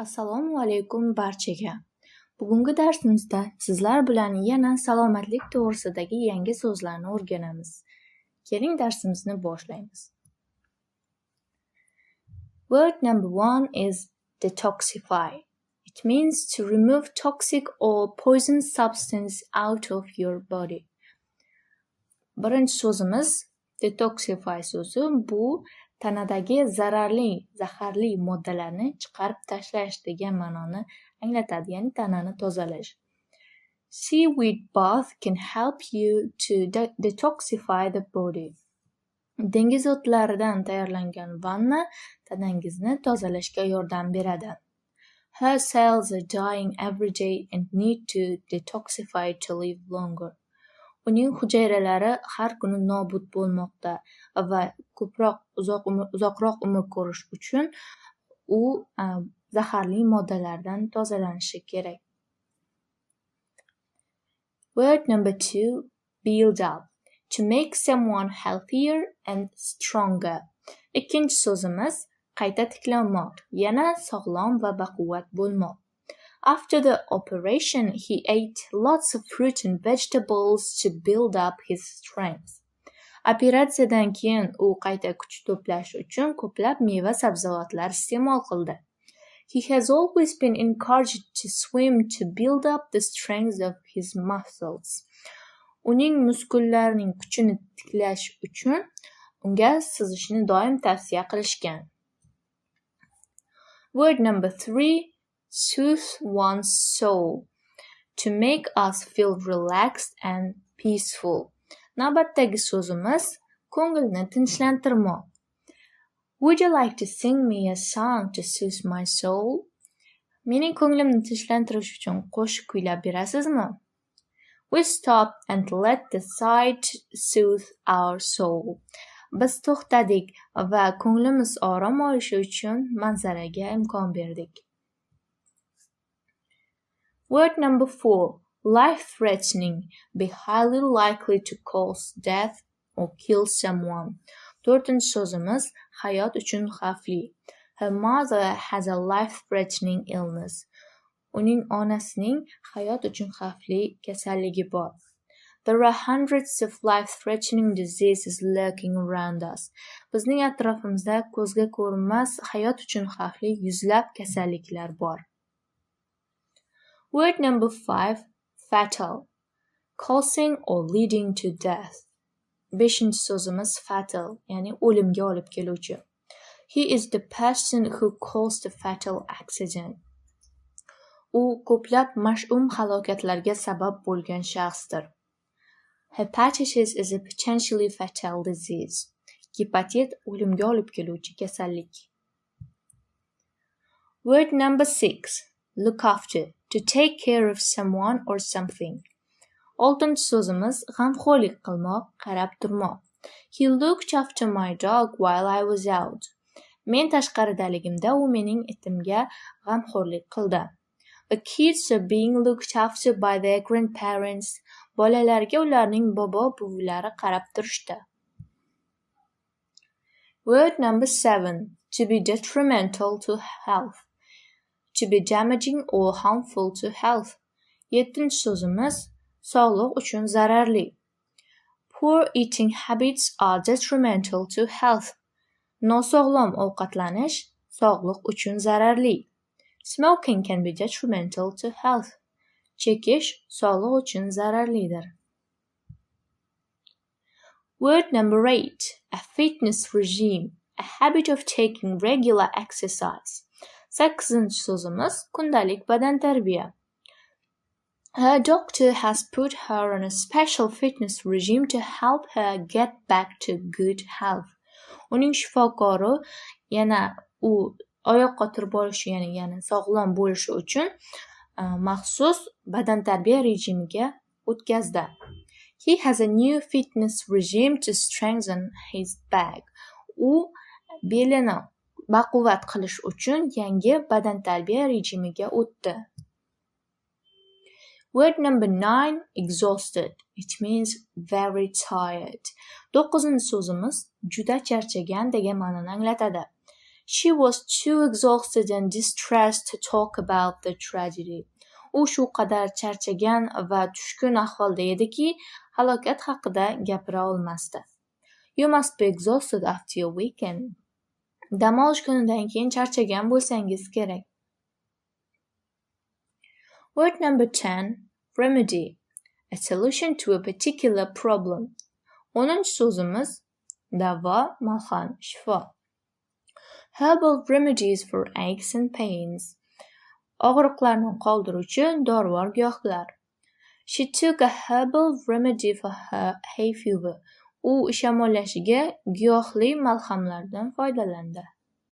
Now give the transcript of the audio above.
Assalomu alaykum barchaga. Bugungi darsimizda sizlar bilan yana salomatlik to'g'risidagi yangi so'zlarni o'rganamiz. Keling, darsimizni boshlaymiz. Word number 1 is detoxify. It means to remove toxic or poison substance out of your body. Birinchi so'zimiz detoxify so'zi. Bu tanadagi zaharli moddalarni chiqarib tashlash degan ma'noni anglatadi, ya'ni tanani tozalash. Seaweed bath can help you to detoxify the body. Dengiz o'tlaridan tayyorlangan vanna tanangizni tozalashga yordam beradi. Her cells are dying every day and need to detoxify to live longer. Uning hujayralari har kuni nobud bo'lmoqda va uzoqroq umr ko'rish uchun u zaharli moddalardan tozalanishi kerak. Word number 2, build up. To make someone healthier and stronger. Ikkinchi so'zimiz qayta tiklanmoq, yana sog'lom va baquvvat bo'lmoq. After the operation, he ate lots of fruit and vegetables to build up his strength. Operatsiyadan keyin u qayta kuch to'plash uchun ko'plab meva-sabzavotlar iste'mol qildi. He has always been encouraged to swim to build up the strength of his muscles. Uning muskullarining kuchini tiklash uchun unga suzishni doim tavsiya qilishgan. Word number 3, soothe one's soul. To make us feel relaxed and peaceful. Navbatdagi so'zimiz ko'ngilni tinchlantirmoq. Would you like to sing me a song to soothe my soul? Mening ko'nglimni tinchlantirish uchun qo'shiq kuylab berasizmi? We stop and let the sight soothe our soul. Biz to'xtadik va ko'nglimiz orom olishi uchun manzaraga imkon berdik. Word number 4, life-threatening. Be highly likely to cause death or kill someone. To'rtinchi so'zimiz hayot uchun xavfli. Her mother has a life-threatening illness. Uning onasining hayot uchun xavfli kasalligi bor. There are hundreds of life-threatening diseases lurking around us. Bizning atrofimizda ko'zga ko'rinmas hayot uchun xavfli yuzlab kasalliklar bor. Word number 5, fatal. Causing or leading to death. Beshinchi so'zimiz fatal, ya'ni o'limga olib keluvchi. He is the person who caused the fatal accident. U ko'plab mash'um halokatlarga sabab bo'lgan shaxsdir. Hepatitis is a potentially fatal disease. Gepatit o'limga olib keluvchi kasallik. Word number 6, look after. To take care of someone or something. Oltinchi so'zimiz g'amxo'rlik qilmoq, qarab turmoq. He looked after my dog while I was out. Men tashqaridaligimda u mening itimga g'amxo'rlik qildi. The kids are being looked after by their grandparents. Bolalarga ularning bobo-buvilari qarab turishdi. Word number 7, to be detrimental to health. To be damaging or harmful to health. Yettinchi so'zimiz sog'liq uchun zararli. Poor eating habits are detrimental to health. Nosog'lom ovqatlanish sog'liq uchun zararli. Smoking can be detrimental to health. Chekish sog'liq uchun zararlidir. Word number 8, a fitness regime. A habit of taking regular exercise. 8-chi so'zimiz kundalik badan tarbiya. Her doctor has put her on a special fitness regime to help her get back to good health. Uning shifokori yana u oyoqqa turib olishi, ya'ni sog'lom bo'lishi uchun maxsus badan tarbiya rejimiga o'tkazdi. He has a new fitness regime to strengthen his back. U belini baquvvat qilish uchun yangi badan tarbiya rejimiga o'tdi. Word number 9, exhausted. It means very tired. 9-so'zimiz juda charchagan degan ma'noni anglatadi. She was too exhausted and distressed to talk about the tragedy. U shu qadar charchagan va tushkun ahvolda ediki, halokat haqida gapira olmasdi. You must be exhausted after your weekend. Dam olish kunidan keyin charchagan bo'lsangiz kerak. Word number 10. Remedy. A solution to a particular problem. 10-chi so'zimiz davo, malham, shifo. Herbal remedies for aches and pains. Og'riqlarni qoldiruvchi dorivor giyohlar. She took a herbal remedy for her hay fever. U shamollashiga giyohli malhamlardan foydalandi.